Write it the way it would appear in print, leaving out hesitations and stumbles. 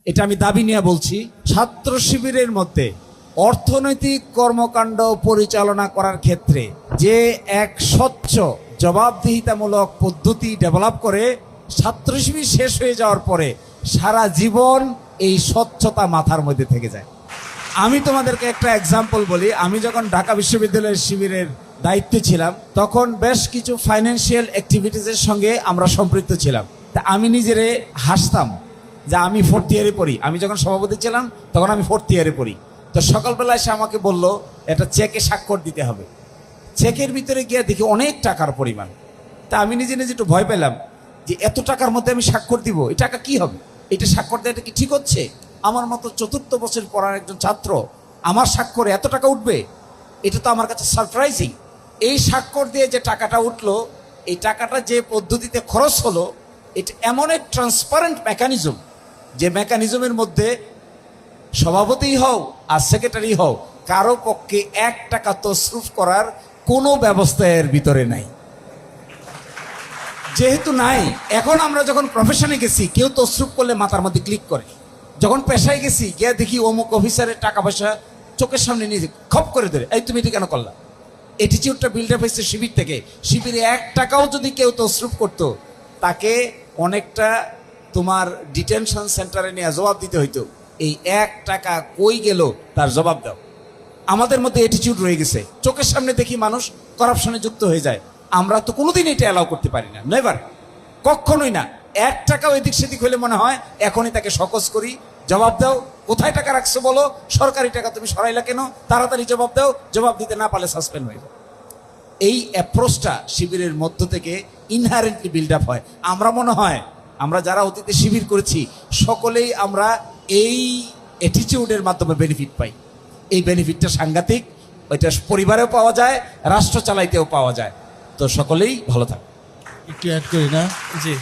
এটা আমি দাবি নিয়ে বলছি, ছাত্র শিবিরের মধ্যে অর্থনৈতিক কর্মকাণ্ড পরিচালনা করার ক্ষেত্রে যে এক স্বচ্ছ জবাবদিহিতামূলক পদ্ধতি ডেভেলপ করে ছাত্র শিবির শেষ হয়ে যাওয়ার পরে সারা জীবন এই স্বচ্ছতা মাথার মধ্যে থেকে যায়। আমি তোমাদেরকে একটা এক্সাম্পল বলি। আমি যখন ঢাকা বিশ্ববিদ্যালয়ের শিবিরের দায়িত্বে ছিলাম তখন বেশ কিছু ফাইন্যান্সিয়াল অ্যাক্টিভিটিসের সঙ্গে আমরা সম্পৃক্ত ছিলাম। তা আমি নিজেরে হাসতাম যে আমি 4th ইয়ারে পড়ি। আমি যখন সভাপতি ছিলাম তখন আমি 4th ইয়ারে পড়ি। তো সকালবেলা এসে আমাকে বলল একটা চেকে স্বাক্ষর দিতে হবে। চেকের ভিতরে গিয়ে দেখি অনেক টাকার পরিমাণ। তা আমি নিজে নিজে একটু ভয় পেলাম যে এত টাকার মধ্যে আমি স্বাক্ষর দিব, এই টাকা কি হবে? এটা স্বাক্ষর দেওয়াটা কি ঠিক হচ্ছে? আমার মতো 4th বছর পড়ার একজন ছাত্র, আমার স্বাক্ষরে এত টাকা উঠবে? এটা তো আমার কাছে সারপ্রাইজিং। এই স্বাক্ষর দিয়ে যে টাকাটা উঠলো, এই টাকাটা যে পদ্ধতিতে খরচ হলো, এটা এমন এক ট্রান্সপারেন্ট মেকানিজম, যে মেকানিজমের মধ্যে সভাপতি হও আর সেক্রেটারি হও, কারো পক্ষে 1 টাকা তসরুফ করার কোনো ব্যবস্থা এর ভিতরে নাই। যেহেতু নাই, এখন আমরা যখন প্রফেশনে গেছি কেউ তসরুফ করলে মাথার মধ্যে ক্লিক করে। যখন পেশায় গেছি গিয়ে দেখি অমুক অফিসারের টাকা পয়সা চোখের সামনে নিয়ে খপ করে ধরে, এই তুমি এটা কেন করলা? অ্যাটিটিউডটা বিল্ড আপ হয়েছে শিবির থেকে। শিবিরে 1 টাকাও যদি কেউ তসরুফ করতো তাকে অনেকটা তোমার ডিটেনশন সেন্টারে নিয়ে জবাব দিতে হইতো। এই 1 টাকা কই গেল তার জবাব দাও। আমাদের মধ্যে অ্যাটিটিউড রয়ে গেছে। চোখের সামনে দেখি মানুষ করাপশনে যুক্ত হয়ে যায়, আমরা তো কোনোদিন এটা অ্যালাউ করতে পারি না, নেভার, কখনোই না। 1 টাকাও এদিক সেদিক হলে মনে হয় এখনই তাকে সকজ করি, জবাব দাও, কোথায় টাকা রাখছো বলো, সরকারি টাকা তুমি সরাইলা কেন, তাড়াতাড়ি জবাব দাও, জবাব দিতে না পারলে সাসপেন্ড হয়ে যায়। এই অ্যাপ্রোচটা শিবিরের মধ্য থেকে ইনহারেন্টলি বিল্ড আপ হয়। আমরা মনে হয় আমরা যারা অতীতে শিবির করেছি সকলেই আমরা এই অ্যাটিটিউডের মাধ্যমে বেনিফিট পাই। এই বেনিফিটটা সাংঘাতিক, ওইটা পরিবারেও পাওয়া যায়, রাষ্ট্র চালাইতেও পাওয়া যায়। তো সকলেই ভালো থাকে। একটু অ্যাড করি না? জি।